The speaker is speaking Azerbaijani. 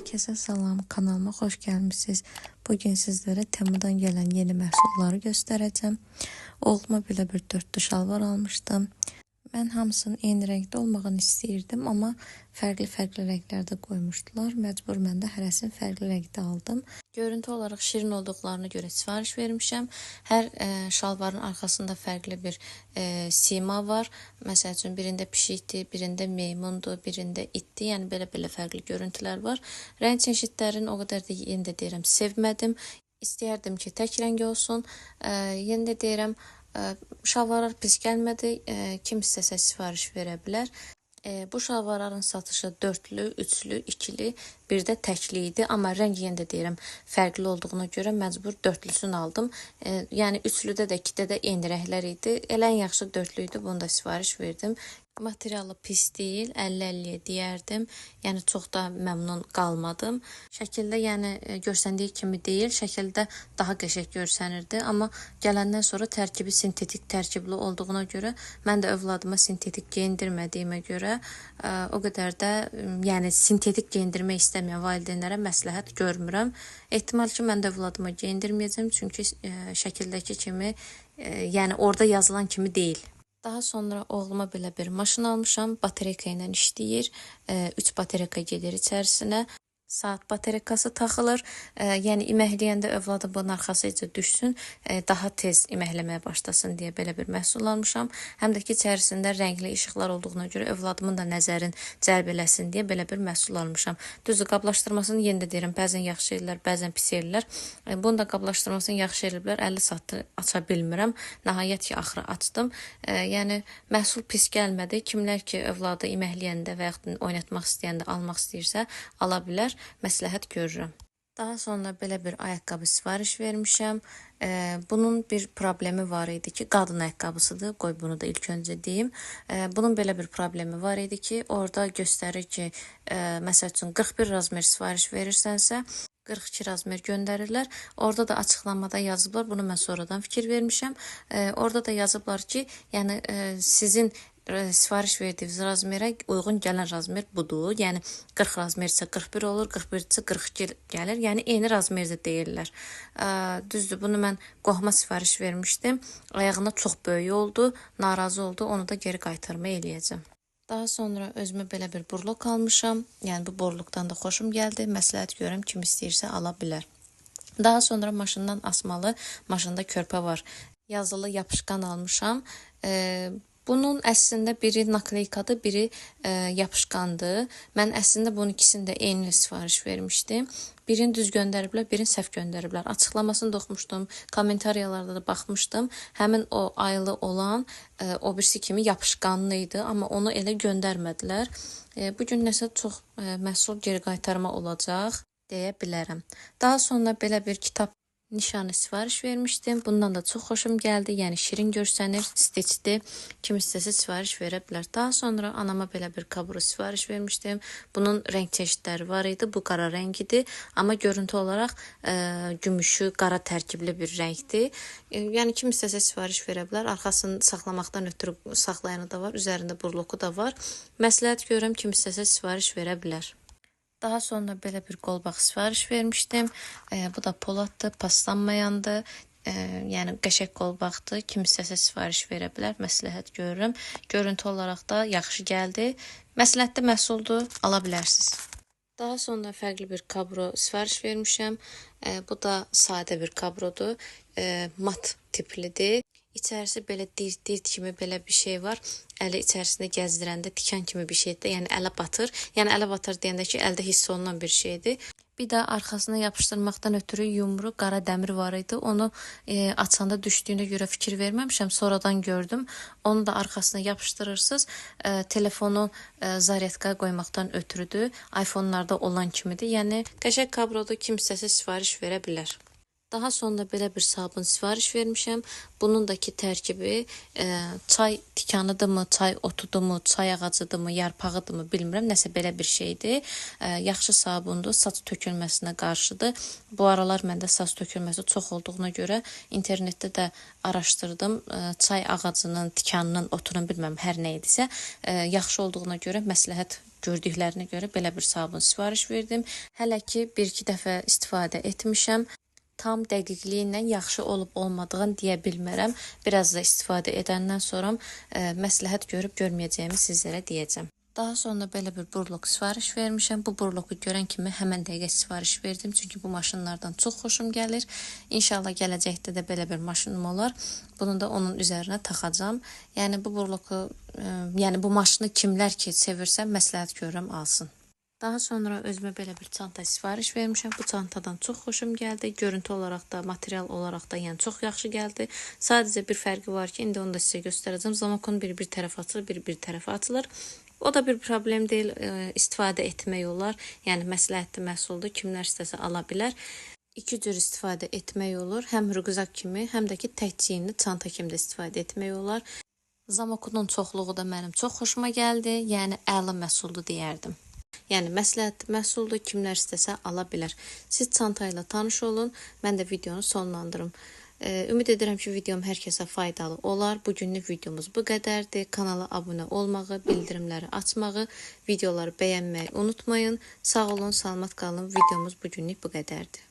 Herkese salam, kanalıma hoş gelmişsiniz. Bugün sizlere Temu'dan gelen yeni məhsulları göstereceğim. Oğluma belə bir dörtlü şalvar almıştım. Mən hamısının eyni renkdə olmağını istəyirdim, amma fərqli renklərdə qoymuşdular. Məcbur mən də hərəsini fərqli renkdə aldım. Görüntü olaraq şirin olduqlarına görə sifariş vermişəm. Hər şalvarın arxasında fərqli bir sima var. Məsəl üçün birində pişikdir, birində meymundur, birində itdir. Yəni belə fərqli görüntülər var. Rəng çeşidlərini o qədər də yenə də deyirəm sevmədim. İstəyərdim ki, tək rəng olsun. Yenə də deyirəm, şalvarlar pis gəlmədi. Kim istəsə sifariş verə bilər. Bu şalvarların satışı dörtlü, üçlü, ikili, bir də təkli idi. Amma rəng yenə də deyirəm, fərqli olduğuna görə məcbur dörtlüsünü aldım. Yəni üçlüdə də, ikidə də eyni rənglər idi. Elə ən yaxşı dörtlü idi, bunu da sifariş verdim. Materialı pis deyil, 50-50 deyərdim. Yəni çox da məmnun qalmadım. Şəkildə yəni görsəndiyi kimi deyil, şəkildə daha qəşəng görsənirdi. Amma gələndən sonra tərkibi sintetik tərkibli olduğuna görə mən də övladıma sintetik geyindirmədiyimə görə o qədər də yəni sintetik geyindirmək istəməyən valideynlərə məsləhət görmürəm. Ehtimal ki, mən də övladıma geyindirməyəcəm, çünki şəkildəki kimi yəni orada yazılan kimi deyil. Daha sonra oğluma belə bir maşın almışam. Batareyka ilə işləyir. 3 batareyka gedir içərisinə. Saat batareykası taxılır. Yəni iməhləyəndə övladım bunun arxasıca düşsün, daha tez iməhləməyə başlasın deyə belə bir məhsul almışam. Həm də ki, içərisində rəngli işıqlar olduğuna görə övladımın da nəzərin cəlb eləsin deyə belə bir məhsul almışam. Düzdür, qablaşdırmasını yenə də deyirəm, bəzən yaxşı ellər, bəzən pis ellər. Bunu da qablaşdırmasını yaxşı eliblər, 50 saatdır aça bilmirəm. Nəhayət ki, axırı açdım. Yəni məhsul pis gəlmədi. Kimlər ki, övladı iməhləyəndə və yaxud oynatmaq istəyəndə almaq istəyirsə, ala bilər. Məsləhət görürəm. Daha sonra belə bir ayaqqabı sifariş vermişəm. Bunun bir problemi var idi ki, qadın ayaqqabısıdır. Qoy bunu da ilk öncə deyim. Bunun belə bir problemi var idi ki, orada göstərir ki, məsəl üçün 41 razmer sifariş verirsənsə, 42 razmer göndərirlər. Orada da açıqlamada yazıblar. Bunu mən sonradan fikir vermişəm. Orada da yazıblar ki, yəni sizin sifariş verdiyiniz razmerə uyğun gələn razmer budur. Yəni 40 razmer isə 41 olur, 41 isə 42 gəlir. Yəni eyni razmerdə deyirlər. Düzdür, bunu mən qohuma sifariş vermişdim. Ayağına çox böyük oldu, narazı oldu. Onu da geri qaytarma eləyəcəm. Daha sonra özümə belə bir burluk almışam. Yəni bu burlukdan da xoşum gəldi. Məsləhət görürəm, kim istəyirsə ala bilər. Daha sonra maşından asmalı, maşında körpə var. Yazılı yapışqan almışam. Bunun əslində biri nakleykadır, biri yapışqandır. Mən əslində bunun ikisini də eyni sifariş vermişdim. Birini düz göndəriblər, birini səhv göndəriblər. Açıqlamasını da oxumuşdum, kommentariyalarda da baxmışdım. Həmin o aylı olan o birisi kimi yapışqanlı idi, amma onu elə göndərmədilər. Bugün nəsə çox məhsul geri qaytarma olacaq deyə bilərəm. Daha sonra belə bir kitab nişanı sifariş vermişdim. Bundan da çox xoşum gəldi. Yəni şirin görsənir, stitchdir. Kim istəsə sifariş verə bilər. Daha sonra anama belə bir kaburu sifariş vermişdim. Bunun rəng çeşidləri var idi. Bu qara rəngidir. Amma görüntü olaraq gümüşü, qara tərkibli bir rəngdir. Yəni kim istəsə sifariş verə bilər. Arxasını saxlamaqdan ötürü saxlayanı da var. Üzərində burluku da var. Məsləhət görürəm, kim istəsə sifariş verə bilər. Daha sonra belə bir qolbaq sifariş vermişdim. Bu da poladdır, paslanmayandır. Yəni qəşəng qolbaqdır. Kim istəsə sifariş verə bilər. Məsləhət görürəm. Görüntü olaraq da yaxşı gəldi. Məsləhətli məhsuldur, ala bilərsiniz. Daha sonra fərqli bir kabro sifariş vermişəm. Bu da sadə bir kabrodur. Mat tiplidir. İçərisi belə dirt kimi belə bir şey var. Əli içərisində gəzdirəndə tikan kimi bir şeydir. Yəni ələ batır. Yəni ələ batır deyəndə ki, əldə hiss olunan bir şeydir. Bir də arxasına yapışdırmaqdan ötürü yumru qara dəmir var idi. Onu açanda düşdüyünə görə fikir verməmişəm. Sonradan gördüm. Onu da arxasına yapışdırırsınız. Telefonu zaryadkaya qoymaqdan ötürüdür. iPhone-larda olan kimidir. Yəni qəşəng kabrodur, kim istəsə sifariş verə bilər. Daha sonra belə bir sabun sifariş vermişəm. Bunun da ki tərkibi çay tikanıdırmı, çay otudurmu, çay ağacıdırmı, yarpağıdırmı bilmirəm. Nəsə belə bir şeydir. Yaxşı sabundur, saç tökülməsinə qarşıdır. Bu aralar məndə saç tökülməsi çox olduğuna görə internetdə də araşdırdım. Çay ağacının, tikanının, otunun bilməm hər nə idisə yaxşı olduğuna görə məsləhət gördüklərinə görə belə bir sabun sifariş verdim. Hələ ki 1-2 dəfə istifadə etmişəm. Tam dəqiqliyi ilə yaxşı olub olmadığını deyə bilmərəm. Biraz da istifadə edəndən sonra məsləhət görüb görməyəcəyimi sizlərə deyəcəm. Daha sonra belə bir burluk sifariş vermişəm. Bu burluku görən kimi həmən dəqiqə sifariş verdim. Çünki bu maşınlardan çox xoşum gəlir. İnşallah gələcəkdə də belə bir maşınım olar. Bunu da onun üzərinə taxacam. Yəni bu burluku, yəni bu maşını kimlər ki sevirsə məsləhət görürəm alsın. Daha sonra özümə belə bir çanta sifariş vermişəm. Bu çantadan çox xoşum gəldi. Görüntü olaraq da, material olaraq da yəni çox yaxşı gəldi. Sadəcə bir fərqi var ki, indi onu da sizə göstərəcəm. Zamakon bir tərəfə açılır, bir tərəfə açılır. O da bir problem deyil, istifadə etmək olar. Yəni məsləhətli məhsuldur, kimlər istəsə ala bilər. İki cür istifadə etmək olur. Həm rüqzak kimi, həm də ki tək çiyinli çanta kimi də istifadə etmək olar. Zamakonun çoxluğu da mənim çox xoşuma gəldi. Yəni əla məhsuldur deyərdim. Yəni məsləhətli məhsuldur, kimlər istəsə ala bilər. Siz çanta ilə tanış olun, mən də videonu sonlandırım. Ümid edirəm ki, videom hər kəsə faydalı olar. Bugünlük videomuz bu qədərdir. Kanala abunə olmağı, bildirimləri açmağı, videoları bəyənməyi unutmayın. Sağ olun, salamat qalın. Videomuz bugünlük bu qədərdir.